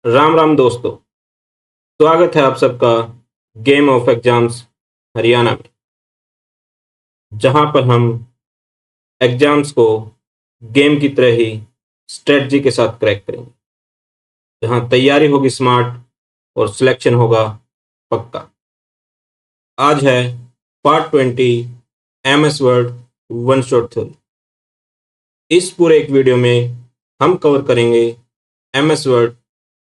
राम राम दोस्तों। स्वागत है आप सबका गेम ऑफ एग्जाम्स हरियाणा में, जहां पर हम एग्जाम्स को गेम की तरह ही स्ट्रेटजी के साथ क्रैक करेंगे, जहां तैयारी होगी स्मार्ट और सिलेक्शन होगा पक्का। आज है part 20 MS word one shot theory. इस पूरे एक वीडियो में हम कवर करेंगे MS word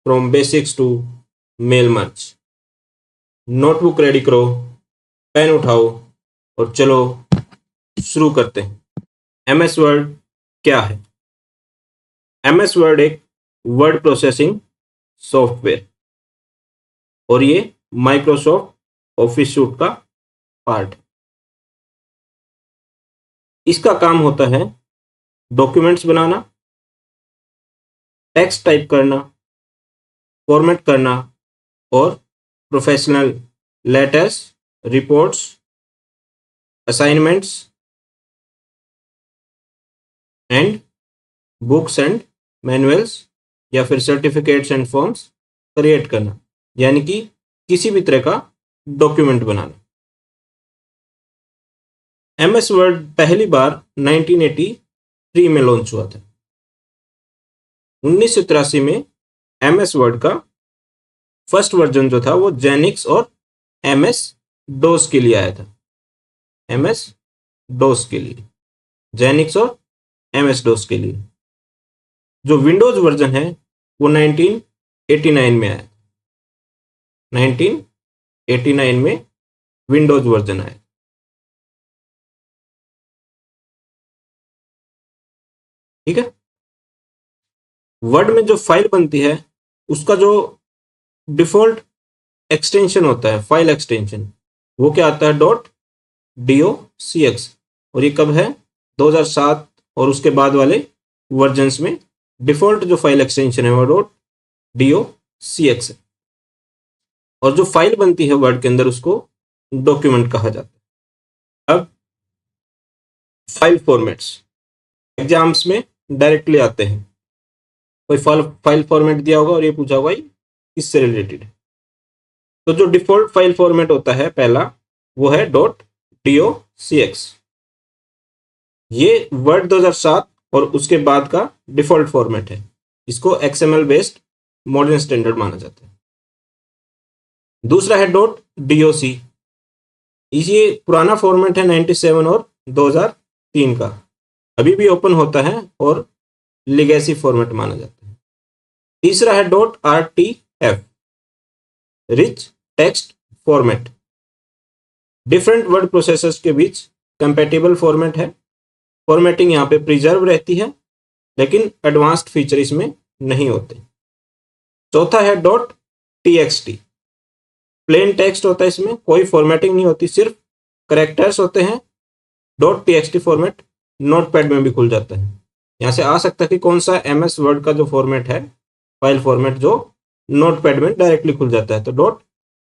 from basics to mail merge. Notebook ready करो, पेन उठाओ और चलो शुरू करते हैं। MS वर्ड क्या है? MS वर्ड एक वर्ड प्रोसेसिंग सॉफ्टवेयर और ये माइक्रोसॉफ्ट ऑफिस सूट का पार्ट है। इसका काम होता है डॉक्यूमेंट्स बनाना, टेक्स्ट टाइप करना, फॉर्मेट करना और professional letters, reports, assignments and books and manuals या फिर सर्टिफिकेट्स एंड फॉर्म्स क्रिएट करना, यानी कि किसी भी तरह का डॉक्यूमेंट बनाना। MS वर्ड पहली बार 1983 में लॉन्च हुआ था। 1983 में MS वर्ड का फर्स्ट वर्जन जो था वो जेनिक्स और MS डोस के लिए आया था। MS डोस के लिए, जेनिक्स और MS डोस के लिए। जो विंडोज वर्जन है वो 1989 में आया। 1989 में विंडोज वर्जन आया। ठीक है। वर्ड में जो फाइल बनती है उसका जो डिफॉल्ट एक्सटेंशन होता है, फाइल एक्सटेंशन, वो क्या आता है? .docx। और ये कब है? 2007 और उसके बाद वाले वर्जन्स में डिफॉल्ट जो फाइल एक्सटेंशन है वो .docx है। और जो फाइल बनती है वर्ड के अंदर उसको डॉक्यूमेंट कहा जाता है। अब फाइल फॉर्मेट्स एग्जाम्स में डायरेक्टली आते हैं। कोई फाइल फॉर्मेट दिया होगा और ये पूछा होगा ये किससे रिलेटेड है। तो जो डिफॉल्ट फाइल फॉर्मेट होता है पहला, वो है .docx। ये वर्ड 2007 और उसके बाद का डिफॉल्ट फॉर्मेट है। इसको XML बेस्ड मॉडर्न स्टैंडर्ड माना जाता है। दूसरा है .doc। ये पुराना फॉर्मेट है 97 और 2003 का, अभी भी ओपन होता है और लिगेसी फॉर्मेट माना जाता है। तीसरा है .rtf, rich text format. Different word processors के बीच कंपैटिबल फॉर्मेट है। फॉर्मेटिंग यहाँ पे प्रिजर्व रहती है, लेकिन एडवांस्ड फीचर इसमें नहीं होते। चौथा है .txt, प्लेन टेक्स्ट होता है, इसमें कोई फॉर्मेटिंग नहीं होती, सिर्फ करेक्टर्स होते हैं। .txt फॉर्मेट नोटपैड में भी खुल जाता है। यहाँ से आ सकता है कि कौन सा MS वर्ड का जो फॉर्मेट है, फाइल फॉर्मेट, जो नोटपैड में डायरेक्टली खुल जाता है। तो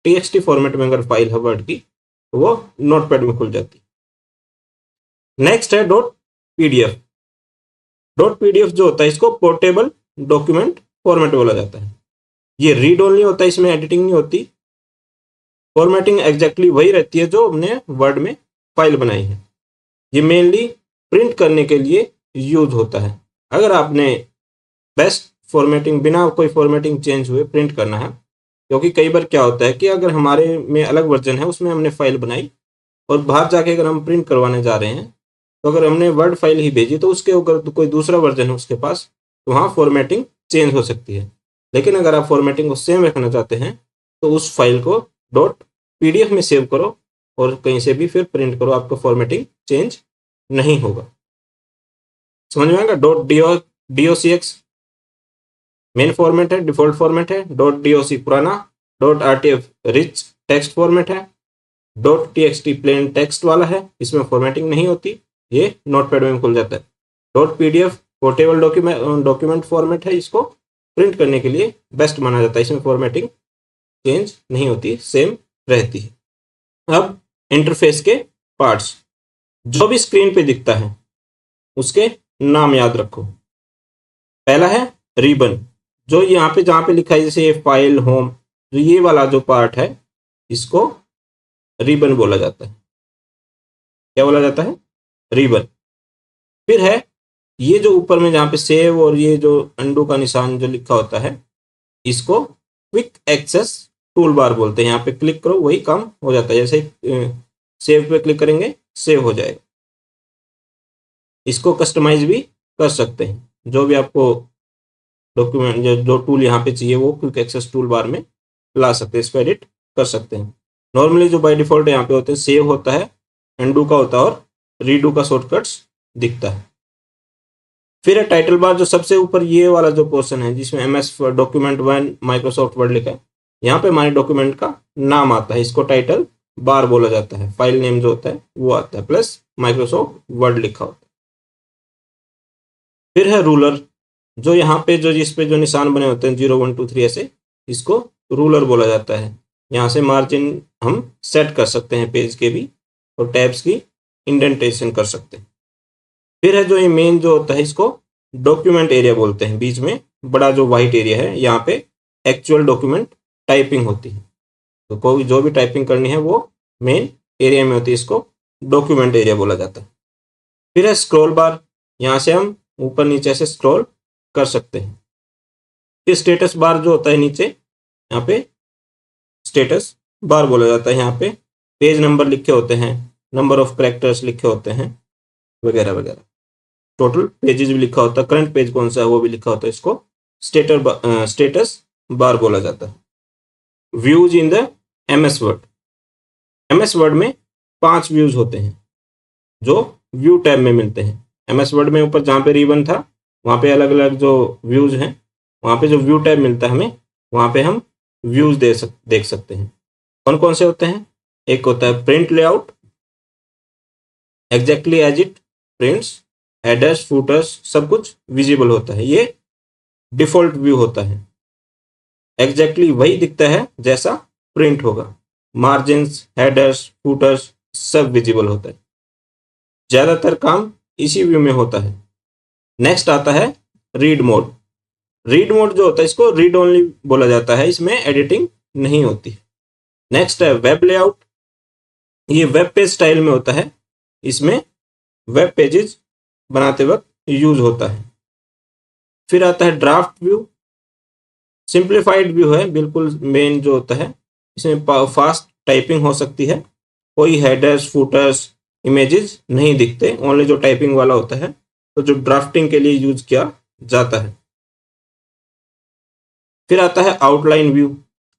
.txt फॉर्मेट में अगर फाइल है वर्ड की तो वो नोटपैड में खुल जाती है। नेक्स्ट है .pdf। .pdf जो होता है इसको पोर्टेबल डॉक्यूमेंट फॉर्मेट बोला जाता है। ये रीड ओनली होता है, इसमें एडिटिंग नहीं होती। फॉर्मेटिंग एग्जैक्टली वही रहती है जो हमने वर्ड में फाइल बनाई है। ये मेनली प्रिंट करने के लिए यूज होता है। अगर आपने बेस्ट फॉर्मेटिंग, बिना कोई फॉर्मेटिंग चेंज हुए प्रिंट करना है, क्योंकि कई बार क्या होता है कि अगर हमारे में अलग वर्जन है, उसमें हमने फाइल बनाई और बाहर जाके अगर हम प्रिंट करवाने जा रहे हैं, तो अगर हमने वर्ड फाइल ही भेजी तो उसके अगर तो कोई दूसरा वर्जन है उसके पास, तो वहाँ फॉर्मेटिंग चेंज हो सकती है। लेकिन अगर आप फॉर्मेटिंग को सेम रखना चाहते हैं तो उस फाइल को .pdf में सेव करो और कहीं से भी फिर प्रिंट करो, आपका फॉर्मेटिंग चेंज नहीं होगा। समझ में आएगा? .docx मेन फॉर्मेट है, डिफॉल्ट फॉर्मेट है। .doc पुराना, .rtf रिच टेक्स्ट फॉर्मेट है, .txt प्लेन टेक्स्ट वाला है, इसमें फॉर्मेटिंग नहीं होती, ये नोटपैड में खुल जाता है। .pdf पोर्टेबल डॉक्यूमेंट फॉर्मेट है, इसको प्रिंट करने के लिए बेस्ट माना जाता है, इसमें फॉर्मेटिंग चेंज नहीं होती, सेम रहती है। अब इंटरफेस के पार्ट्स, जो भी स्क्रीन पे दिखता है उसके नाम याद रखो। पहला है रिबन, जो यहाँ पे जहाँ पे लिखा है जैसे ये फाइल होम, जो ये वाला जो पार्ट है इसको रिबन बोला जाता है। क्या बोला जाता है? रिबन। फिर है ये जो ऊपर में जहाँ पे सेव और ये जो अंडू का निशान जो लिखा होता है इसको क्विक एक्सेस टूल बार बोलते हैं। यहाँ पे क्लिक करो वही काम हो जाता है, जैसे सेव पे क्लिक करेंगे सेव हो जाएगा। इसको कस्टमाइज भी कर सकते हैं, जो भी आपको डॉक्यूमेंट जो टूल यहाँ पे चाहिए वो क्विक एक्सेस टूल बार में ला सकते हैं, इसको एडिट कर सकते हैं। नॉर्मली जो बाय डिफॉल्ट यहाँ पे होते हैं सेव होता है, अंडू का होता है और रीडू का शॉर्टकट्स दिखता है। फिर है टाइटल बार, जो सबसे ऊपर ये वाला जो पोर्शन है जिसमें MS डॉक्यूमेंट 1 माइक्रोसॉफ्ट वर्ड लिखा है, यहाँ पे हमारे डॉक्यूमेंट का नाम आता है, इसको टाइटल बार बोला जाता है। फाइल नेम जो होता है वो आता है प्लस माइक्रोसॉफ्ट वर्ड लिखा होता है। फिर है रूलर, जो यहाँ पे जो जिस पे जो निशान बने होते हैं 0 1 2 3 ऐसे, इसको रूलर बोला जाता है। यहाँ से मार्जिन हम सेट कर सकते हैं पेज के भी, और टैब्स की इंडेंटेशन कर सकते हैं। फिर है जो ये मेन जो होता है इसको डॉक्यूमेंट एरिया बोलते हैं। बीच में बड़ा जो वाइट एरिया है यहाँ पे एक्चुअल डॉक्यूमेंट टाइपिंग होती है, तो कोई जो भी टाइपिंग करनी है वो मेन एरिया में होती है, इसको डॉक्यूमेंट एरिया बोला जाता है। फिर है स्क्रॉल बार, यहाँ से हम ऊपर नीचे से स्क्रॉल कर सकते हैं। फिर स्टेटस बार जो होता है नीचे, यहाँ पे स्टेटस बार बोला जाता है। यहाँ पे पेज नंबर लिखे होते हैं, नंबर ऑफ कैरेक्टर्स लिखे होते हैं वगैरह वगैरह, टोटल पेजेस भी लिखा होता है, करंट पेज कौन सा है वो भी लिखा होता है, इसको स्टेटस बार बोला जाता है। Views in the MS word, MS word में 5 व्यूज होते हैं जो व्यू टैब में मिलते हैं। MS वर्ड में ऊपर जहाँ पे रिबन था वहाँ पे अलग अलग जो व्यूज हैं, वहाँ पे जो व्यू टैब मिलता है हमें, वहाँ पे हम व्यूज देख सकते हैं। कौन कौन से होते हैं? एक होता है print layout, exactly as it prints, headers footers सब कुछ विजिबल होता है, ये डिफॉल्ट व्यू होता है। एग्जैक्टली वही दिखता है जैसा प्रिंट होगा, मार्जिन्स हेडर्स फूटर्स सब विजिबल होता है। ज़्यादातर काम इसी व्यू में होता है। नेक्स्ट आता है रीड मोड। रीड मोड जो होता है इसको रीड ओनली बोला जाता है, इसमें एडिटिंग नहीं होती। नेक्स्ट है वेब लेआउट, ये वेब पेज स्टाइल में होता है, इसमें वेब पेजेस बनाते वक्त यूज होता है। फिर आता है ड्राफ्ट व्यू, सिंप्लीफाइड व्यू है, बिल्कुल मेन जो होता है, इसमें फास्ट टाइपिंग हो सकती है, कोई हेडर्स फुटर्स इमेजेस नहीं दिखते, ओनली जो टाइपिंग वाला होता है, तो जो ड्राफ्टिंग के लिए यूज किया जाता है। फिर आता है आउटलाइन व्यू।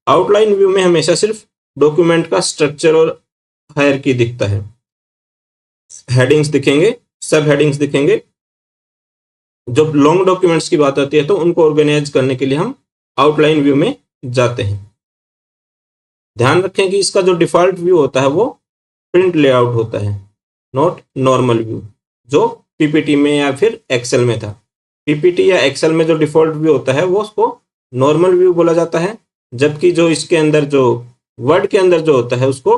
आउटलाइन व्यू में हमेशा सिर्फ डॉक्यूमेंट का स्ट्रक्चर और हायरार्की दिखता है, हेडिंग्स दिखेंगे, सब हेडिंग्स दिखेंगे। जब लॉन्ग डॉक्यूमेंट्स की बात आती है तो उनको ऑर्गेनाइज करने के लिए हम आउटलाइन व्यू में जाते हैं। ध्यान रखें कि इसका जो डिफॉल्ट व्यू होता है वो प्रिंट लेआउट होता है, नॉट नॉर्मल व्यू, जो पीपीटी में या फिर एक्सेल में था। पीपीटी या एक्सेल में जो डिफॉल्ट व्यू होता है वो उसको नॉर्मल व्यू बोला जाता है, जबकि जो इसके अंदर जो वर्ड के अंदर जो होता है उसको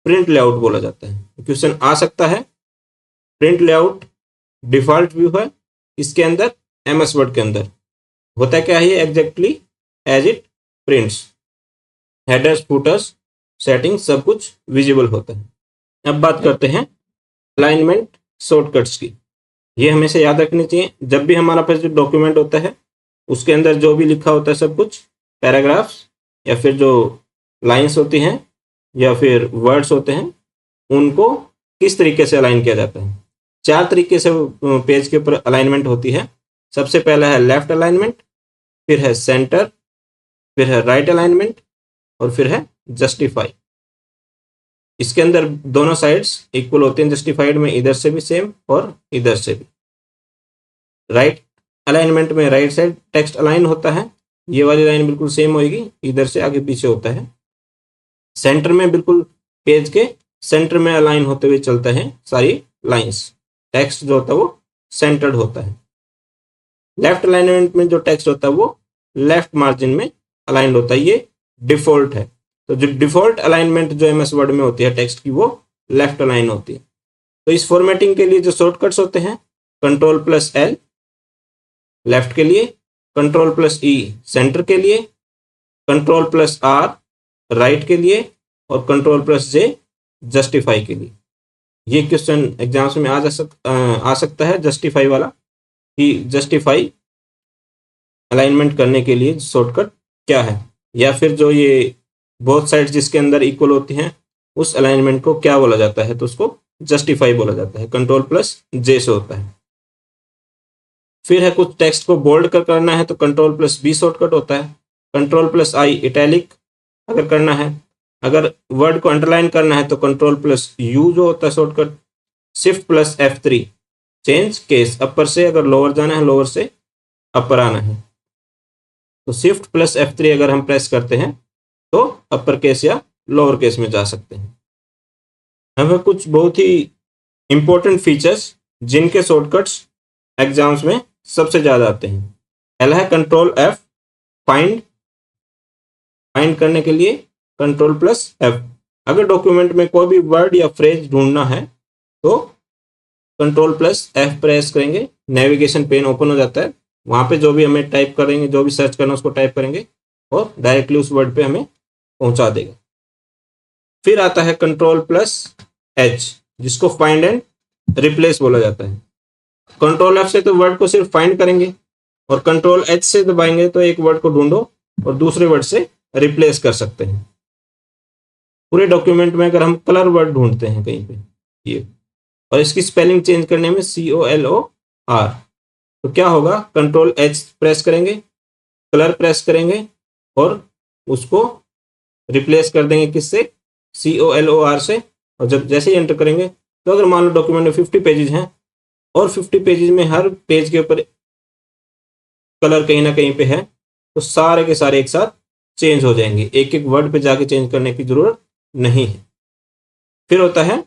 प्रिंट लेआउट बोला जाता है। क्वेश्चन आ सकता है, प्रिंट लेआउट डिफॉल्ट व्यू है, इसके अंदर MS वर्ड के अंदर होता क्या है, exactly as it prints, headers footers setting सब कुछ विजिबल होता है। अब बात करते हैं अलाइनमेंट शॉर्टकट्स की। ये हमेशा याद रखनी चाहिए, जब भी हमारा पास जो डॉक्यूमेंट होता है उसके अंदर जो भी लिखा होता है सब कुछ, पैराग्राफ्स या फिर जो लाइंस होती हैं या फिर वर्ड्स होते हैं, उनको किस तरीके से अलाइन किया जाता है। 4 तरीके से पेज के ऊपर अलाइनमेंट होती है। सबसे पहला है लेफ्ट अलाइनमेंट, फिर है सेंटर, फिर है राइट अलाइनमेंट और फिर है जस्टिफाई। इसके अंदर दोनों साइड्स इक्वल होते हैं, जस्टिफाइड में इधर से भी सेम और इधर से भी। राइट अलाइनमेंट में राइट साइड टेक्स्ट अलाइन होता है, ये वाली लाइन बिल्कुल सेम होगी, इधर से आगे पीछे होता है। सेंटर में बिल्कुल पेज के सेंटर में अलाइन होते हुए चलता है सारी लाइंस, टेक्स्ट जो होता है वो सेंटर्ड होता है। लेफ्ट अलाइनमेंट में जो टेक्स्ट होता है वो लेफ्ट मार्जिन में अलाइंड होता है, ये डिफॉल्ट है। तो जो डिफॉल्ट अलाइनमेंट जो MS वर्ड में होती है टेक्स्ट की, वो लेफ्ट अलाइन होती है। तो इस फॉर्मेटिंग के लिए जो शॉर्टकट्स होते हैं, Ctrl+L लेफ्ट के लिए, कंट्रोल प्लस ई सेंटर के लिए, कंट्रोल प्लस आर राइट के लिए, और कंट्रोल प्लस जे जस्टिफाई के लिए। ये क्वेश्चन एग्जाम्स में आ सकता है जस्टिफाई वाला, कि जस्टिफाई अलाइनमेंट करने के लिए शॉर्टकट क्या है, या फिर जो ये बोथ साइड्स जिसके अंदर इक्वल होती हैं उस अलाइनमेंट को क्या बोला जाता है, तो उसको जस्टिफाई बोला जाता है, कंट्रोल प्लस जे से होता है। फिर है कुछ टेक्स्ट को बोल्ड कर करना है तो कंट्रोल प्लस बी शॉर्टकट होता है, कंट्रोल प्लस आई इटैलिक अगर करना है, अगर वर्ड को अंडरलाइन करना है तो कंट्रोल प्लस यू जो होता है shortcut, shift plus F3 change case, upper से अगर लोअर जाना है लोअर से अपर आना है, तो शिफ्ट प्लस F3 अगर हम प्रेस करते हैं तो अपर केस या लोअर केस में जा सकते हैं। हमें कुछ बहुत ही इंपॉर्टेंट फीचर्स जिनके शॉर्टकट्स एग्जाम्स में सबसे ज्यादा आते हैं। पहला है कंट्रोल F फाइंड करने के लिए कंट्रोल प्लस F। अगर डॉक्यूमेंट में कोई भी वर्ड या फ्रेज ढूंढना है तो कंट्रोल प्लस F प्रेस करेंगे, नेविगेशन पेन ओपन हो जाता है, वहां पे जो भी हमें टाइप करेंगे, जो भी सर्च करना है उसको टाइप करेंगे और डायरेक्टली उस वर्ड पे हमें पहुंचा देगा। फिर आता है कंट्रोल प्लस H जिसको फाइंड एंड रिप्लेस बोला जाता है। कंट्रोल F से तो वर्ड को सिर्फ फाइंड करेंगे और कंट्रोल H से दबाएंगे तो एक वर्ड को ढूंढो और दूसरे वर्ड से रिप्लेस कर सकते हैं। पूरे डॉक्यूमेंट में अगर हम कलर वर्ड ढूंढते हैं कहीं पे ये, और इसकी स्पेलिंग चेंज करने में COLOR, तो क्या होगा, कंट्रोल H प्रेस करेंगे, कलर प्रेस करेंगे और उसको रिप्लेस कर देंगे किससे, COLOR से। और जब जैसे ही एंटर करेंगे तो अगर मान लो डॉक्यूमेंट में 50 पेजेस हैं और 50 पेजेस में हर पेज के ऊपर कलर कहीं ना कहीं पे है, तो सारे के सारे एक साथ चेंज हो जाएंगे, एक एक वर्ड पे जाके चेंज करने की जरूरत नहीं है। फिर होता है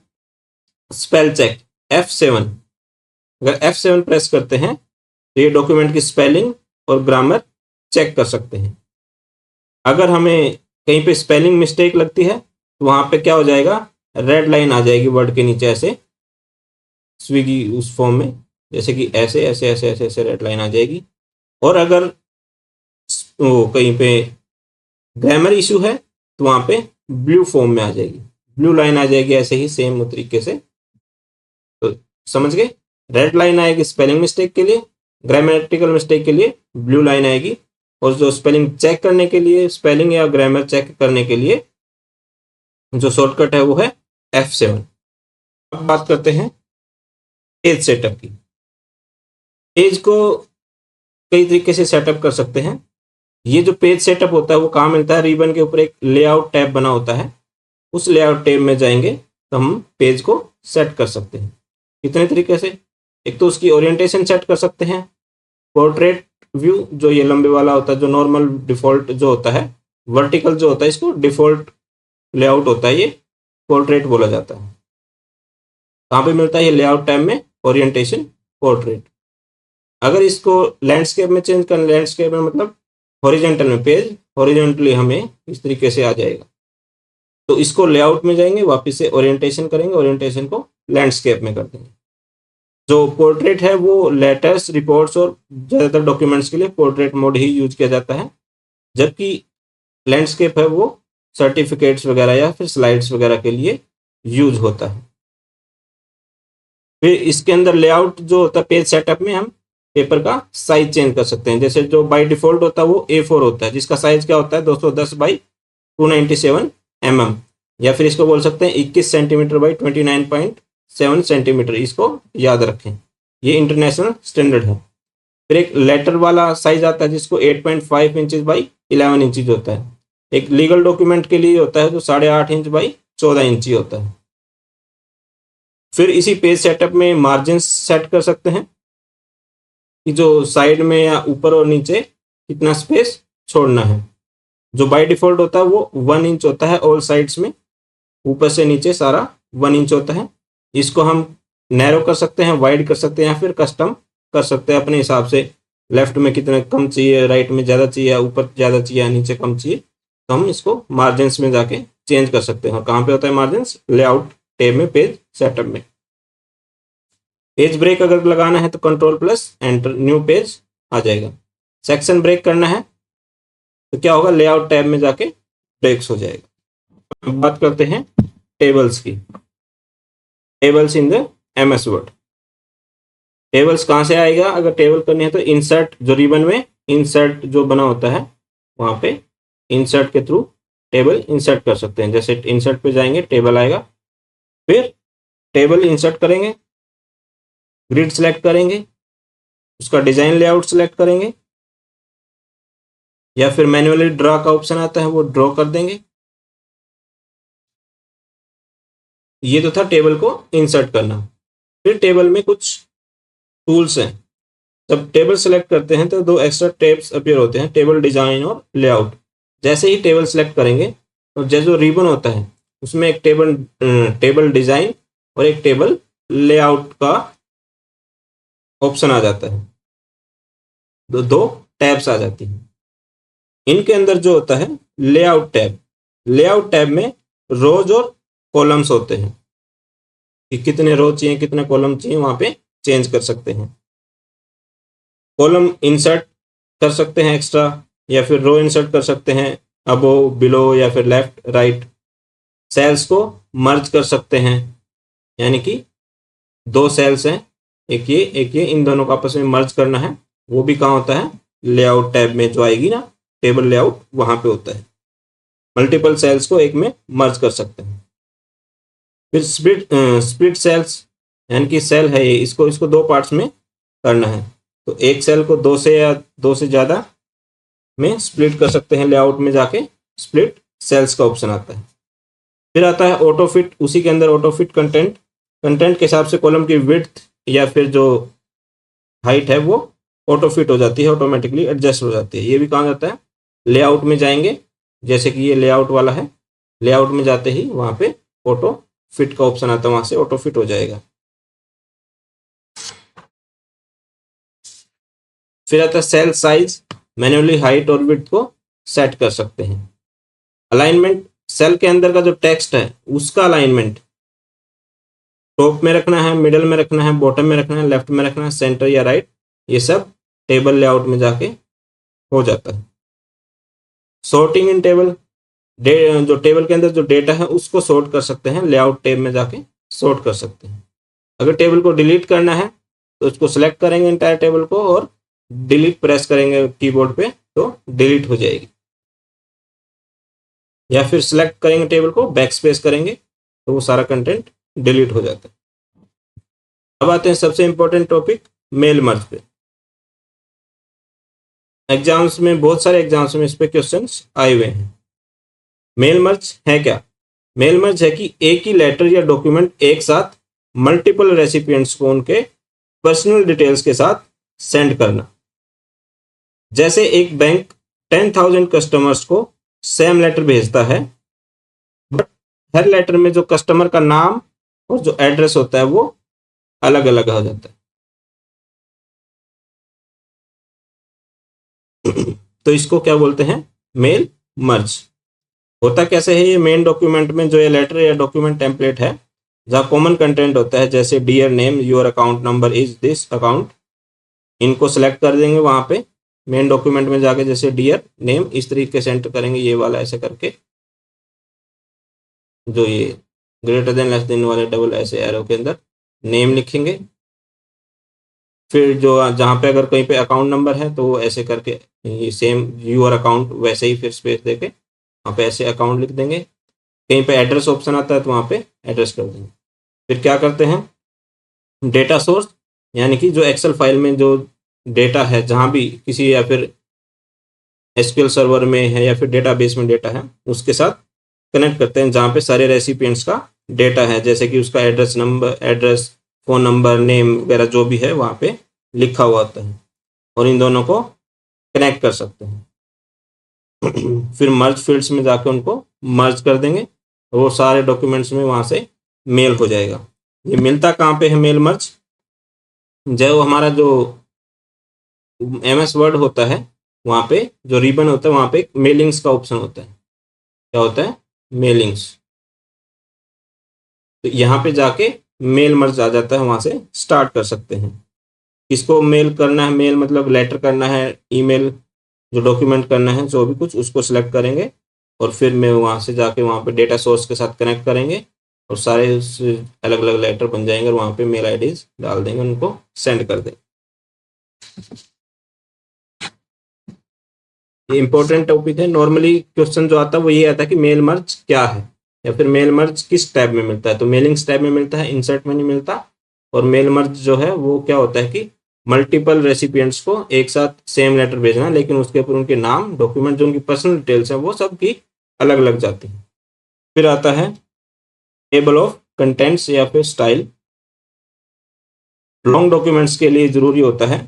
स्पेल चेक F7। अगर F7 प्रेस करते हैं तो ये डॉक्यूमेंट की स्पेलिंग और ग्रामर चेक कर सकते हैं। अगर हमें कहीं पे स्पेलिंग मिस्टेक लगती है तो वहां पे क्या हो जाएगा, रेड लाइन आ जाएगी वर्ड के नीचे ऐसे स्विगी उस फॉर्म में, जैसे कि ऐसे ऐसे ऐसे ऐसे ऐसे रेड लाइन आ जाएगी। और अगर कहीं पे ग्रामर इशू है तो वहां पे ब्लू फॉर्म में आ जाएगी, ब्लू लाइन आ जाएगी ऐसे ही सेम तरीके से। तो समझ गए, रेड लाइन आएगी स्पेलिंग मिस्टेक के लिए, ग्रामेटिकल मिस्टेक के लिए ब्लू लाइन आएगी, और जो स्पेलिंग चेक करने के लिए, स्पेलिंग या ग्रामर चेक करने के लिए जो शॉर्टकट है वो है F7। अब बात करते हैं पेज सेटअप की। पेज को कई तरीके से सेटअप कर सकते हैं। ये जो पेज सेटअप होता है वो कहाँ मिलता है, रिबन के ऊपर एक लेआउट टैब बना होता है, उस लेआउट टैब में जाएंगे तो हम पेज को सेट कर सकते हैं। कितने तरीके से, एक तो उसकी ओरिएंटेशन सेट कर सकते हैं, पोर्ट्रेट व्यू जो ये लंबे वाला होता है, जो नॉर्मल डिफॉल्ट जो होता है, वर्टिकल जो होता है इसको डिफॉल्ट लेआउट होता है, ये पोर्ट्रेट बोला जाता है। कहाँ पे मिलता है ये लेआउट टैब में, ओरिएंटेशन पोर्ट्रेट। अगर इसको लैंडस्केप में चेंज करना, लैंडस्केप में मतलब हॉरिजॉन्टल में, पेज हॉरिजॉन्टली हमें इस तरीके से आ जाएगा, तो इसको लेआउट में जाएंगे, वापस से ओरिएंटेशन करेंगे, ओरिएंटेशन को लैंडस्केप में कर देंगे। जो पोर्ट्रेट है वो लेटर्स, रिपोर्ट्स और ज़्यादातर डॉक्यूमेंट्स के लिए पोर्ट्रेट मोड ही यूज किया जाता है, जबकि लैंडस्केप है वो सर्टिफिकेट्स वगैरह या फिर स्लाइड्स वगैरह के लिए यूज होता है। फिर इसके अंदर लेआउट जो होता है पेज सेटअप में, हम पेपर का साइज चेंज कर सकते हैं। जैसे जो बाय डिफॉल्ट होता है वो A4 होता है, जिसका साइज क्या होता है 210 बाई 297 mm, या फिर इसको बोल सकते हैं 21 सेंटीमीटर बाई 29.7 सेंटीमीटर। इसको याद रखें, ये इंटरनेशनल स्टैंडर्ड है। फिर एक लेटर वाला साइज आता है जिसको 8.5 इंचज बाई 11 इंचज होता है। एक लीगल डॉक्यूमेंट के लिए होता है जो 8.5 इंच बाई 14 इंची होता है। फिर इसी पेज सेटअप में मार्जिन सेट कर सकते हैं कि जो साइड में या ऊपर और नीचे कितना स्पेस छोड़ना है। जो बाय डिफॉल्ट होता है वो 1 इंच होता है ऑल साइड्स में, ऊपर से नीचे सारा 1 इंच होता है। इसको हम नैरो कर सकते हैं, वाइड कर सकते हैं, या फिर कस्टम कर सकते हैं अपने हिसाब से। लेफ्ट में कितना कम चाहिए, राइट में ज़्यादा चाहिए, ऊपर ज़्यादा चाहिए, नीचे कम चाहिए, तो हम इसको मार्जिन्स में जाके चेंज कर सकते हैं। और कहाँ पे होता है मार्जिन्स, लेआउट टैब में, पेज सेटअप में। पेज ब्रेक अगर लगाना है तो control plus enter, new page आ जाएगा। सेक्शन ब्रेक करना है तो क्या होगा, लेआउट टैब में जाके ब्रेक्स हो जाएगा। अब बात करते हैं टेबल्स की। Tables in the MS word. Tables कहाँ से आएगा? अगर टेबल करनी है तो इंसर्ट, जो रिबन में इंसर्ट जो बना होता है वहां पे इंसर्ट के थ्रू टेबल इंसर्ट कर सकते हैं। जैसे इंसर्ट पे जाएंगे, टेबल आएगा, फिर टेबल इंसर्ट करेंगे, ग्रिड सेलेक्ट करेंगे, उसका डिजाइन लेआउट सेलेक्ट करेंगे, या फिर मैन्युअली ड्रॉ का ऑप्शन आता है वो ड्रॉ कर देंगे। ये तो था टेबल को इंसर्ट करना। फिर टेबल में कुछ टूल्स हैं। जब टेबल सेलेक्ट करते हैं तो दो एक्स्ट्रा टैब्स अपीयर होते हैं, टेबल डिजाइन और लेआउट। जैसे ही टेबल सेलेक्ट करेंगे तो जैसे जो रिबन होता है उसमें एक टेबल डिजाइन और एक टेबल लेआउट का ऑप्शन आ जाता है। दो टैब्स आ जाती हैं। इनके अंदर जो होता है लेआउट टैब, लेआउट टैब में रोज और कॉलम्स होते हैं कि कितने रो चाहिए कितने कॉलम चाहिए, वहां पे चेंज कर सकते हैं। कॉलम इंसर्ट कर सकते हैं एक्स्ट्रा, या फिर रो इंसर्ट कर सकते हैं अबो बिलो या फिर लेफ्ट राइट। सेल्स को मर्ज कर सकते हैं, यानी कि दो सेल्स हैं, एक ये, इन दोनों को आपस में मर्ज करना है। वो भी कहाँ होता है? लेआउट टैब में जो आएगी ना टेबल लेआउट, वहां पे होता है। मल्टीपल सेल्स को एक में मर्ज कर सकते हैं। फिर स्प्लिट सेल्स, यानी कि सेल है ये, इसको दो पार्ट्स में करना है। तो एक सेल को दो से या दो से ज्यादा में स्प्लिट कर सकते हैं। लेआउट में जाके स्प्लिट सेल्स का ऑप्शन आता है। फिर आता है ऑटो फिट। उसी के अंदर ऑटो फिट कंटेंट के हिसाब से कॉलम की विड्थ या फिर जो हाइट है वो ऑटो फिट हो जाती है, ऑटोमेटिकली एडजस्ट हो जाती है। ये भी कहाँ जाता है? लेआउट में जाएंगे, जैसे कि ये लेआउट वाला है, लेआउट में जाते ही वहां पे ऑटो फिट का ऑप्शन आता है, वहां से ऑटो फिट हो जाएगा। फिर आता है सेल साइज, मैन्युअली हाइट और विड्थ को सेट कर सकते हैं। अलाइनमेंट, सेल के अंदर का जो टेक्स्ट है उसका अलाइनमेंट टॉप में रखना है, मिडल में रखना है, बॉटम में रखना है, लेफ्ट में रखना है, सेंटर या राइट, ये सब टेबल लेआउट में जाके हो जाता है। सॉर्टिंग इन टेबल, जो टेबल के अंदर जो डेटा है उसको सॉर्ट कर सकते हैं, लेआउट टेब में जाके सॉर्ट कर सकते हैं। अगर टेबल को डिलीट करना है तो उसको सेलेक्ट करेंगे इंटायर टेबल को और डिलीट प्रेस करेंगे कीबोर्ड पे तो डिलीट हो जाएगी। या फिर सिलेक्ट करेंगे टेबल को, बैक स्पेस करेंगे तो वो सारा कंटेंट डिलीट हो जाता है। अब आते हैं सबसे इंपॉर्टेंट टॉपिक, मेल मर्ज पे। एग्जाम्स में, बहुत सारे एग्जाम्स में इस पे क्वेश्चंस आए हुए हैं। मेल मर्ज है क्या? मेल मर्ज है कि एक ही लेटर या डॉक्यूमेंट एक साथ मल्टीपल रेसिपिएंट्स को उनके पर्सनल डिटेल्स के साथ सेंड करना। जैसे एक बैंक 10,000 कस्टमर्स को सेम लेटर भेजता है, बट हर लेटर में जो कस्टमर का नाम और जो एड्रेस होता है वो अलग अलग हो जाता है। तो इसको क्या बोलते हैं? Mail merge. होता कैसे है? ये मेन डॉक्यूमेंट में जो ये लेटर या डॉक्यूमेंट टेम्पलेट है, जहाँ कॉमन कंटेंट होता है, जैसे dear name, your account number is this account, इनको सेलेक्ट कर देंगे वहां पे मेन डॉक्यूमेंट में जाके। जैसे डियर नेम इस तरीके से एंटर करेंगे, ये वाला ऐसे करके, जो ये ग्रेटर देन लेस देन वाले डबल ऐसे एरो के अंदर नेम लिखेंगे। फिर जो जहाँ पे अगर कहीं पे अकाउंट नंबर है तो वो ऐसे करके ये सेम यूर अकाउंट वैसे ही फिर स्पेस देके वहाँ पे ऐसे अकाउंट लिख देंगे। कहीं पे एड्रेस ऑप्शन आता है तो वहाँ पे एड्रेस कर देंगे। फिर क्या करते हैं? डेटा सोर्स, यानी कि जो एक्सेल फाइल में जो डेटा है, जहाँ भी किसी या फिर एसक्यूएल सर्वर में है या फिर डेटाबेस में डेटा है, उसके साथ कनेक्ट करते हैं जहाँ पे सारे रेसिपिएंट्स का डेटा है, जैसे कि उसका address number, address, phone number, name वगैरह जो भी है वहाँ पे लिखा हुआ होता है, और इन दोनों को कनेक्ट कर सकते हैं। फिर मर्ज फील्ड्स में जाके उनको मर्ज कर देंगे, वो सारे डॉक्यूमेंट्स में वहाँ से मेल हो जाएगा। ये मिलता कहाँ पे है मेल मर्ज? जो हमारा जो MS वर्ड होता है वहाँ पे जो रिबन होता है वहाँ पे मेलिंग्स का ऑप्शन होता है। क्या होता है? मेलिंग्स। तो यहाँ पे जाके मेल मर्ज आ जाता है, वहाँ से स्टार्ट कर सकते हैं किसको मेल करना है, मेल मतलब लेटर करना है, ईमेल जो डॉक्यूमेंट करना है, जो भी कुछ उसको सिलेक्ट करेंगे और फिर मैं वहाँ से जाके वहाँ पे डेटा सोर्स के साथ कनेक्ट करेंगे और सारे अलग अलग लेटर बन जाएंगे और वहाँ पे मेल आईडीज डाल देंगे, उनको सेंड कर देंगे। ये इंपॉर्टेंट टॉपिक है। नॉर्मली क्वेश्चन जो आता है वो ये आता है कि मेल मर्ज क्या है या फिर मेल मर्ज किस टैब में मिलता है। तो मेलिंग्स टैब में मिलता है, इंसर्ट में नहीं मिलता। और मेल मर्ज जो है वो क्या होता है कि मल्टीपल रेसिपिएंट्स को एक साथ सेम लेटर भेजना, लेकिन उसके ऊपर उनके नाम, डॉक्यूमेंट, जो उनकी पर्सनल डिटेल्स हैं वो सब की अलग अलग जाती हैं। फिर आता है टेबल ऑफ कंटेंट्स या फिर स्टाइल। लॉन्ग डॉक्यूमेंट्स के लिए जरूरी होता है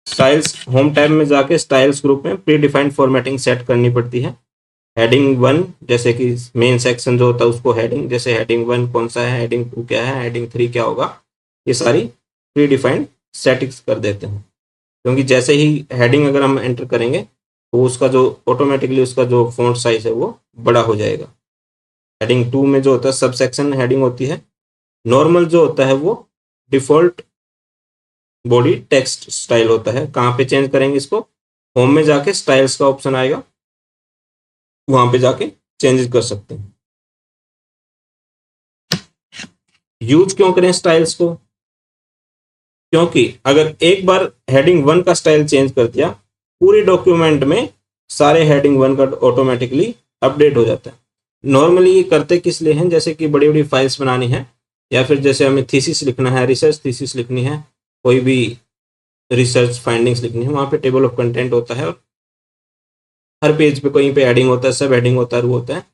स्टाइल्स। होम टैब में जाके स्टाइल्स ग्रुप में प्री डिफाइंड फॉर्मेटिंग सेट करनी पड़ती है। हेडिंग 1 जैसे कि मेन सेक्शन जो होता है उसको हेडिंग, जैसे हेडिंग 1 कौन सा है, हेडिंग 2 क्या है, हेडिंग 3 क्या होगा, ये सारी प्री डिफाइंड सेटिंग्स कर देते हैं। क्योंकि जैसे ही हेडिंग अगर हम एंटर करेंगे तो उसका जो ऑटोमेटिकली उसका जो फॉन्ट साइज है वो बड़ा हो जाएगा। हेडिंग 2 में जो होता है सब सेक्शन हेडिंग होती है। नॉर्मल जो होता है वो डिफॉल्ट बॉडी टेक्स्ट स्टाइल होता है। कहाँ पे चेंज करेंगे इसको, होम में जाके स्टाइल्स का ऑप्शन आएगा, वहां पे जाके चेंजेस कर सकते हैं। यूज क्यों करें स्टाइल्स को, क्योंकि अगर एक बार हेडिंग 1 का स्टाइल चेंज कर दिया, पूरे डॉक्यूमेंट में सारे हेडिंग 1 का ऑटोमेटिकली अपडेट हो जाता है। नॉर्मली ये करते किस लिए हैं, जैसे कि बड़ी बड़ी फाइल्स बनानी है या फिर जैसे हमें थीसिस लिखना है, रिसर्च थीसिस लिखनी है, कोई भी रिसर्च फाइंडिंग्स लिखनी है, वहाँ पे टेबल ऑफ कंटेंट होता है और हर पेज पे कहीं पे हेडिंग होता है, सब हेडिंग होता है, रो होता है।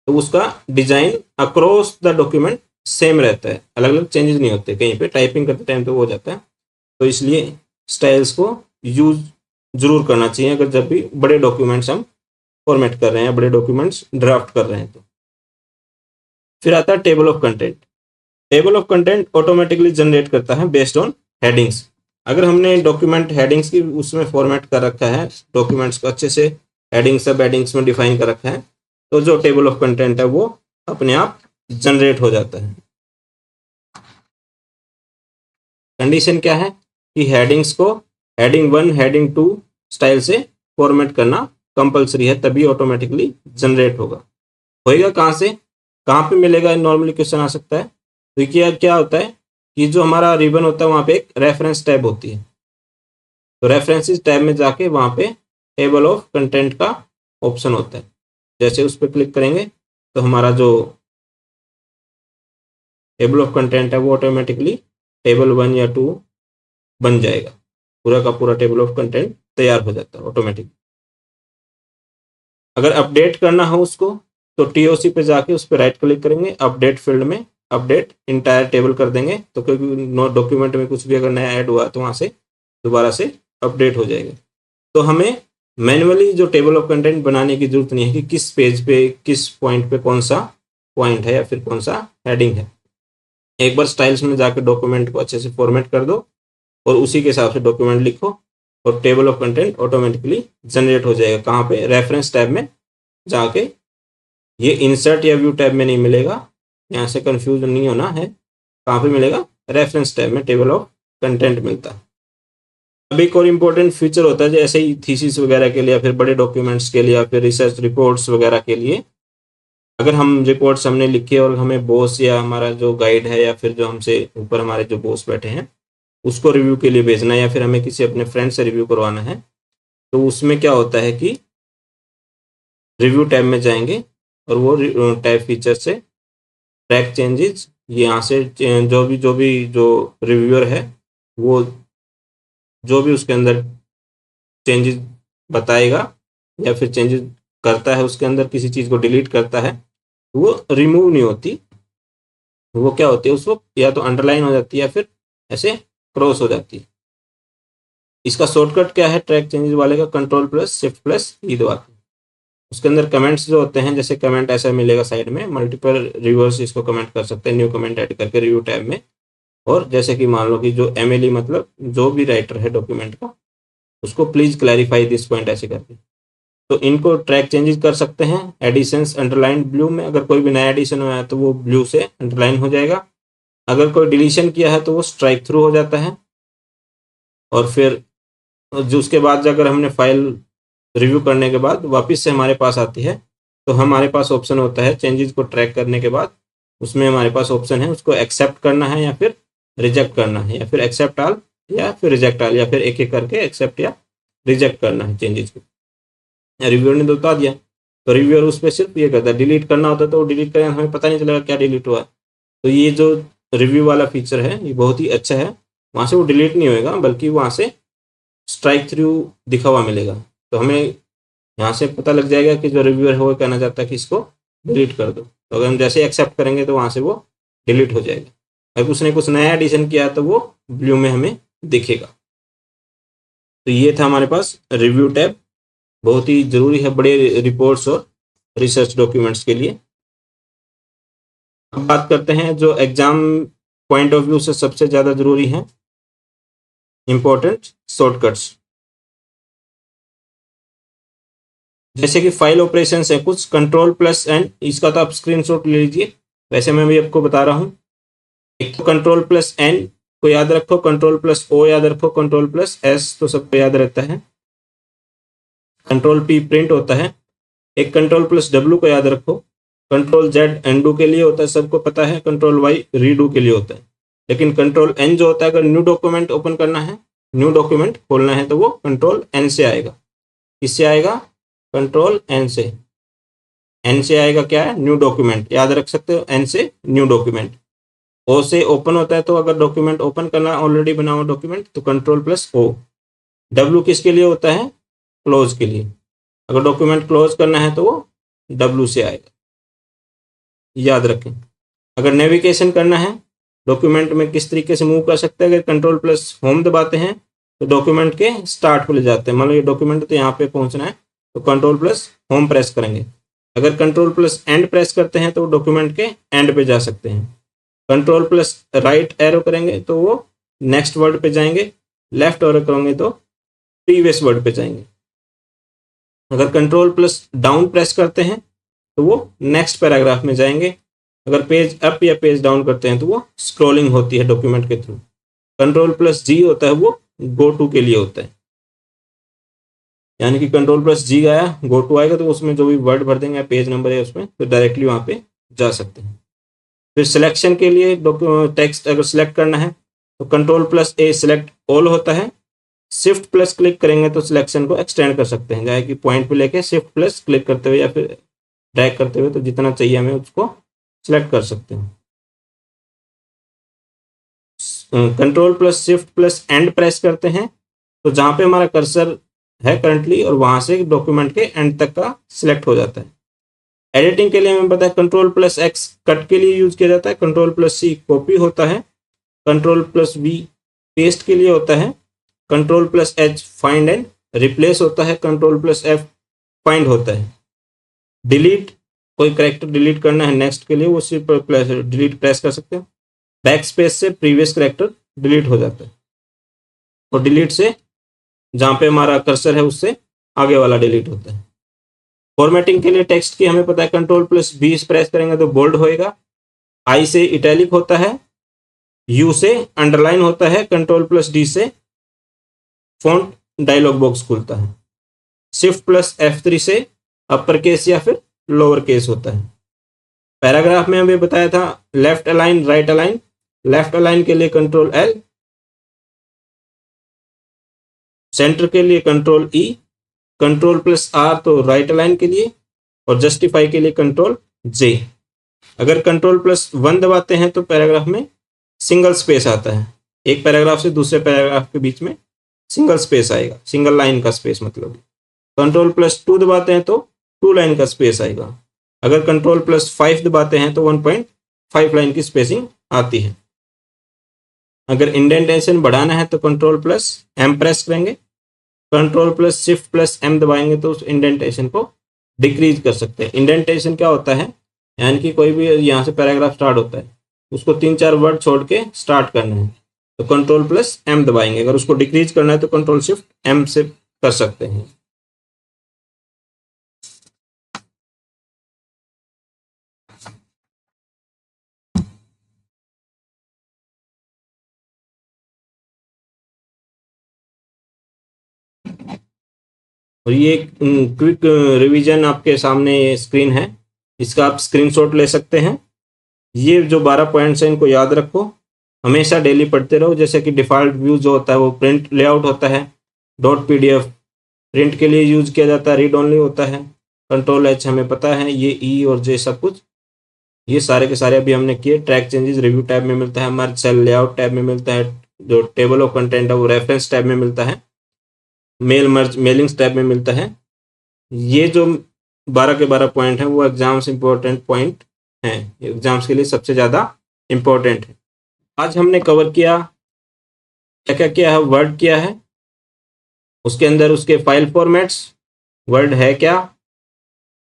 तो उसका design across the document same रहता है, अलग अलग चेंजेस नहीं होते, कहीं पे टाइपिंग करते टाइम तो वो हो जाता है। तो इसलिए स्टाइल्स को यूज जरूर करना चाहिए अगर जब भी बड़े डॉक्यूमेंट्स हम फॉर्मेट कर रहे हैं, बड़े डॉक्यूमेंट्स ड्राफ्ट कर रहे हैं तो। फिर आता है table of content. Table of content automatically generate करता है बेस्ड ऑन हेडिंग्स। अगर हमने डॉक्यूमेंट हेडिंग्स की उसमें फॉर्मेट कर रखा है, डॉक्यूमेंट्स को अच्छे से हेडिंग सब हेडिंग्स में डिफाइन कर रखा है, तो जो टेबल ऑफ कंटेंट है वो अपने आप जनरेट हो जाता है। कंडीशन क्या है कि हेडिंग्स को हेडिंग 1 हेडिंग 2 स्टाइल से फॉर्मेट करना कंपलसरी है, तभी ऑटोमेटिकली जनरेट होगा। होएगा कहाँ से, कहाँ पे मिलेगा, नॉर्मली क्वेश्चन आ सकता है। तो क्या होता है कि जो हमारा रिबन होता है वहाँ पे एक रेफरेंस टैब होती है। तो रेफरेंसेस टैब में जाके वहाँ पे टेबल ऑफ कंटेंट का ऑप्शन होता है। जैसे उस पर क्लिक करेंगे तो हमारा जो टेबल ऑफ कंटेंट है वो ऑटोमेटिकली टेबल 1 या 2 बन जाएगा, पूरा का पूरा टेबल ऑफ कंटेंट तैयार हो जाता है ऑटोमेटिक। अगर अपडेट करना हो उसको तो टीओसी पे जाके उस पर राइट क्लिक करेंगे, अपडेट फील्ड में अपडेट इंटायर टेबल कर देंगे। तो क्योंकि डॉक्यूमेंट में कुछ भी अगर नया ऐड हुआ तो वहाँ से दोबारा से अपडेट हो जाएगा। तो हमें मैन्युअली जो टेबल ऑफ कंटेंट बनाने की जरूरत नहीं है कि किस पेज पे किस पॉइंट पे कौन सा पॉइंट है या फिर कौन सा हेडिंग है। एक बार स्टाइल्स में जाकर डॉक्यूमेंट को अच्छे से फॉर्मेट कर दो और उसी के हिसाब से डॉक्यूमेंट लिखो और table of content automatically generate हो जाएगा। कहाँ पे, रेफरेंस टैब में जाके। ये इंसर्ट या व्यू टैब में नहीं मिलेगा, यहाँ से कंफ्यूज नहीं होना है। कहाँ पे मिलेगा, रेफरेंस टैब में टेबल ऑफ कंटेंट मिलता है। अब एक और इम्पोर्टेंट फीचर होता है जैसे ही थीसिस वगैरह के लिए या फिर बड़े डॉक्यूमेंट्स के लिए या फिर रिसर्च रिपोर्ट्स वगैरह के लिए, अगर हम रिपोर्ट्स हमने लिखी और हमें बॉस या हमारा जो गाइड है या फिर जो हमसे ऊपर हमारे जो बॉस बैठे हैं उसको रिव्यू के लिए भेजना है या फिर हमें किसी अपने फ्रेंड से रिव्यू करवाना है, तो उसमें क्या होता है कि रिव्यू टैब में जाएंगे और वो टैब फीचर से ट्रैक चेंजेस, यहाँ से जो रिव्यूअर है वो जो भी उसके अंदर चेंजेस बताएगा या फिर चेंजेस करता है उसके अंदर किसी चीज़ को डिलीट करता है, वो रिमूव नहीं होती, वो क्या होती है उस वक्त या तो अंडरलाइन हो जाती है या फिर ऐसे क्रॉस हो जाती है। इसका शॉर्टकट क्या है ट्रैक चेंजेस वाले का, कंट्रोल प्लस शिफ्ट प्लस ई दबाते हैं। उसके अंदर कमेंट्स जो होते हैं, जैसे कमेंट ऐसा मिलेगा साइड में, मल्टीपल रिव्यूअर्स इसको कमेंट कर सकते हैं न्यू कमेंट ऐड करके रिव्यू टैब में। और जैसे कि मान लो कि जो एमएलई मतलब जो भी राइटर है डॉक्यूमेंट का, उसको प्लीज क्लैरिफाई दिस पॉइंट ऐसे करके, तो इनको ट्रैक चेंजेस कर सकते हैं। एडिशंस अंडरलाइन ब्लू में, अगर कोई भी नया एडिशन हुआ है तो वो ब्लू से अंडरलाइन हो जाएगा। अगर कोई डिलीशन किया है तो वो स्ट्राइक थ्रू हो जाता है। और फिर जो उसके बाद अगर हमने फाइल रिव्यू करने के बाद वापस से हमारे पास आती है तो हमारे पास ऑप्शन होता है चेंजेस को ट्रैक करने के बाद, उसमें हमारे पास ऑप्शन है उसको एक्सेप्ट करना है या फिर रिजेक्ट करना है, या फिर एक्सेप्ट ऑल या फिर रिजेक्ट ऑल, या फिर एक एक करके एक्सेप्ट या रिजेक्ट करना है चेंजेस को। रिव्यूअर ने तो बता दिया, तो रिव्यूअर उस पर सिर्फ ये करता है, डिलीट करना होता है तो डिलीट करें, हमें पता नहीं चलेगा क्या डिलीट हुआ। तो ये जो रिव्यू वाला फीचर है ये बहुत ही अच्छा है, वहाँ से वो डिलीट नहीं होएगा बल्कि वहाँ से स्ट्राइक थ्रू दिखा हुआ मिलेगा। तो हमें यहाँ से पता लग जाएगा कि जो रिव्यूअर है वो कहना चाहता है कि इसको डिलीट कर दो, तो अगर हम जैसे एक्सेप्ट करेंगे तो वहाँ से वो डिलीट हो जाएगा। अगर उसने कुछ नया एडिशन किया तो वो ब्लू में हमें दिखेगा। तो ये था हमारे पास रिव्यू टैब, बहुत ही ज़रूरी है बड़े रिपोर्ट्स और रिसर्च डॉक्यूमेंट्स के लिए। अब बात करते हैं जो एग्जाम पॉइंट ऑफ व्यू से सबसे ज़्यादा ज़रूरी है, इंपॉर्टेंट शॉर्टकट्स। जैसे कि फाइल ऑपरेशंस है कुछ, कंट्रोल प्लस एन, इसका तो आप स्क्रीनशॉट ले लीजिए, वैसे मैं भी आपको बता रहा हूँ। एक तो कंट्रोल प्लस एन को याद रखो, कंट्रोल प्लस ओ याद रखो, कंट्रोल प्लस एस तो सबको याद रहता है, कंट्रोल पी प्रिंट होता है। एक कंट्रोल प्लस डब्ल्यू को याद रखो, कंट्रोल जेड एंडू के लिए होता है सबको पता है, कंट्रोल वाई रीडू के लिए होता है। लेकिन कंट्रोल एन जो होता है अगर न्यू डॉक्यूमेंट ओपन करना है, न्यू डॉक्यूमेंट खोलना है तो वो कंट्रोल एन से आएगा। किससे आएगा? कंट्रोल एन से। एन से आएगा क्या है? न्यू डॉक्यूमेंट, याद रख सकते हो, एन से न्यू डॉक्यूमेंट। ओ से ओपन होता है तो अगर डॉक्यूमेंट ओपन करना ऑलरेडी बना हुआ डॉक्यूमेंट तो कंट्रोल प्लस ओ। डब्ल्यू किसके लिए होता है? क्लोज के लिए, अगर डॉक्यूमेंट क्लोज करना है तो वो डब्ल्यू से आएगा, याद रखें। अगर नेविगेशन करना है डॉक्यूमेंट में किस तरीके से मूव कर सकते हैं, अगर कंट्रोल प्लस होम दबाते हैं तो डॉक्यूमेंट के स्टार्ट पे ले जाते हैं, मान लो ये डॉक्यूमेंट तो यहाँ पे पहुंचना है तो कंट्रोल प्लस होम प्रेस करेंगे। अगर कंट्रोल प्लस एंड प्रेस करते हैं तो डॉक्यूमेंट के एंड पे जा सकते हैं। कंट्रोल प्लस राइट एरो करेंगे तो वो नेक्स्ट वर्ड पे जाएंगे, लेफ्ट एरो करेंगे तो प्रीवियस वर्ड पे जाएंगे। अगर कंट्रोल प्लस डाउन प्रेस करते हैं तो वो नेक्स्ट पैराग्राफ में जाएंगे। अगर पेज अप या पेज डाउन करते हैं तो वो स्क्रॉलिंग होती है डॉक्यूमेंट के थ्रू। कंट्रोल प्लस जी होता है वो गो टू के लिए होता है, यानी कि कंट्रोल प्लस जी आया गो टू आएगा तो उसमें जो भी वर्ड भर देंगे पेज नंबर है उसमें तो डायरेक्टली वहाँ पे जा सकते हैं। फिर सिलेक्शन के लिए टेक्स्ट अगर सिलेक्ट करना है तो कंट्रोल प्लस ए सिलेक्ट ऑल होता है, शिफ्ट प्लस क्लिक करेंगे तो सिलेक्शन को एक्सटेंड कर सकते हैं, चाहे कि पॉइंट पे लेके शिफ्ट प्लस क्लिक करते हुए या फिर ड्रैग करते हुए, तो जितना चाहिए हमें उसको सिलेक्ट कर सकते हैं। Control plus shift plus and press करते हैं तो जहां पे हमारा कर्सर है करंटली और वहां से डॉक्यूमेंट के एंड तक का सिलेक्ट हो जाता है। एडिटिंग के लिए हमें पता है कंट्रोल प्लस एक्स कट के लिए यूज किया जाता है, कंट्रोल प्लस सी कॉपी होता है, कंट्रोल प्लस वी पेस्ट के लिए होता है, control plus H find and replace होता है, कंट्रोल प्लस एफ फाइंड होता है। डिलीट, कोई करेक्टर डिलीट करना है नेक्स्ट के लिए वो सिर्फ डिलीट प्रेस कर सकते हैं। बैक स्पेस से प्रीवियस करेक्टर डिलीट हो जाता है, और डिलीट से जहां पे हमारा कर्सर है उससे आगे वाला डिलीट होता है। फॉर्मेटिंग के लिए टेक्स्ट की हमें पता है कंट्रोल प्लस बी प्रेस करेंगे तो बोल्ड होएगा, आई से इटैलिक होता है, यू से अंडरलाइन होता है, कंट्रोल प्लस डी से फॉन्ट डायलॉग बॉक्स खुलता है, शिफ्ट प्लस F3 से अपर केस या फिर लोअर केस होता है। पैराग्राफ में हमें बताया था left align right align, left align के लिए कंट्रोल एल, सेंटर के लिए control E, control plus R तो राइट अलाइन के लिए, और जस्टिफाई के लिए कंट्रोल जे। अगर कंट्रोल प्लस वन दबाते हैं तो पैराग्राफ में सिंगल स्पेस आता है, एक पैराग्राफ से दूसरे पैराग्राफ के बीच में सिंगल स्पेस आएगा, सिंगल लाइन का स्पेस मतलब। कंट्रोल प्लस टू दबाते हैं तो टू लाइन का स्पेस आएगा। अगर कंट्रोल प्लस फाइव दबाते हैं तो 1.5 लाइन की स्पेसिंग आती है। अगर इंडेंटेशन बढ़ाना है तो कंट्रोल प्लस एम प्रेस करेंगे, control plus shift plus M दबाएंगे तो उस इंडेंटेशन को डिक्रीज कर सकते हैं। इंडेंटेशन क्या होता है, यानी कि कोई भी यहाँ से पैराग्राफ स्टार्ट होता है उसको 3-4 वर्ड छोड़ के स्टार्ट करना है तो कंट्रोल प्लस एम दबाएंगे, अगर उसको डिक्रीज करना है तो कंट्रोल शिफ्ट एम से कर सकते हैं। और ये क्विक रिवीजन आपके सामने स्क्रीन है, इसका आप स्क्रीनशॉट ले सकते हैं। ये जो 12 पॉइंट्स हैं इनको याद रखो, हमेशा डेली पढ़ते रहो। जैसे कि डिफ़ॉल्ट व्यू जो होता है वो प्रिंट लेआउट होता है, डॉट PDF प्रिंट के लिए यूज किया जाता है, रीड ओनली होता है, Ctrl+H हमें पता है, ये E और J सब कुछ ये सारे के सारे अभी हमने किए। ट्रैक चेंजेस रिव्यू टैब में मिलता है, मर्ज सेल लेआउट टैब में मिलता है, जो टेबल ऑफ कंटेंट है वो रेफरेंस टैब में मिलता है, मेल मर्ज मेलिंग्स टैब में मिलता है। ये जो 12 के 12 पॉइंट हैं वो एग्जाम्स इंपॉर्टेंट पॉइंट हैं, एग्जाम्स के लिए सबसे ज़्यादा इम्पोर्टेंट है। आज हमने कवर किया, क्या क्या किया है, वर्ड किया है, उसके अंदर उसके फाइल फॉर्मेट्स, वर्ड है क्या,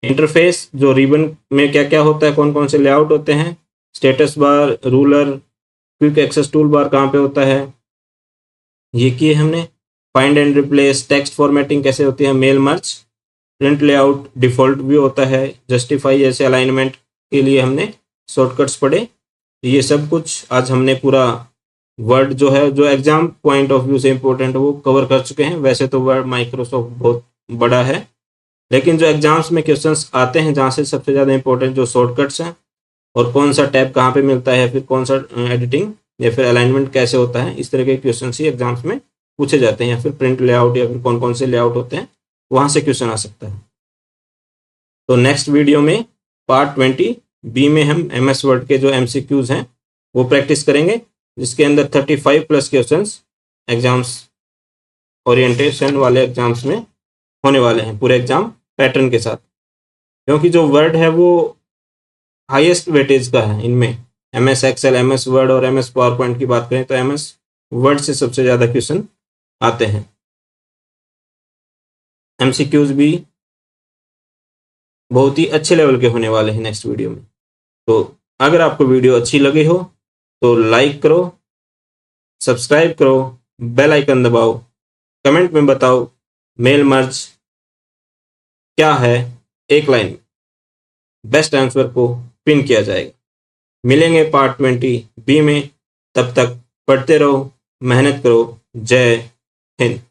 इंटरफेस जो रिबन में क्या क्या होता है, कौन कौन से लेआउट होते हैं, status bar, ruler, quick access tool bar कहाँ पे होता है, ये किए हमने। Find and replace, text formatting कैसे होती है, mail merge, print layout, default view होता है, जस्टिफाई ऐसे अलाइनमेंट के लिए हमने शॉर्टकट्स पढ़े। ये सब कुछ आज हमने पूरा वर्ड जो है, जो एग्जाम पॉइंट ऑफ व्यू से इम्पोर्टेंट है वो कवर कर चुके हैं। वैसे तो वर्ड माइक्रोसॉफ्ट बहुत बड़ा है, लेकिन जो एग्जाम्स में क्वेश्चंस आते हैं जहाँ से सबसे ज़्यादा इंपॉर्टेंट जो शॉर्टकट्स हैं और कौन सा टैब कहाँ पे मिलता है, फिर कौन सा एडिटिंग या फिर अलाइनमेंट कैसे होता है, इस तरह के क्वेश्चन ही एग्जाम्स में पूछे जाते हैं, या फिर प्रिंट लेआउट या फिर कौन कौन से लेआउट होते हैं वहाँ से क्वेश्चन आ सकता है। तो नेक्स्ट वीडियो में पार्ट 20B में हम MS वर्ड के जो MCQs हैं वो प्रैक्टिस करेंगे, जिसके अंदर 35+ क्वेश्चंस एग्जाम्स ओरिएंटेशन वाले एग्जाम्स में होने वाले हैं, पूरे एग्जाम पैटर्न के साथ। क्योंकि जो वर्ड है वो हाईएस्ट वेटेज का है इनमें, MS Excel, MS वर्ड और MS पावर पॉइंट की बात करें तो MS वर्ड से सबसे ज़्यादा क्वेश्चन आते हैं। MCQs भी बहुत ही अच्छे लेवल के होने वाले हैं नेक्स्ट वीडियो में। तो अगर आपको वीडियो अच्छी लगी हो तो लाइक करो, सब्सक्राइब करो, बेल आइकन दबाओ, कमेंट में बताओ मेल मर्ज क्या है, एक लाइन में बेस्ट आंसर को पिन किया जाएगा। मिलेंगे पार्ट 20B में, तब तक पढ़ते रहो, मेहनत करो। जय हिंद।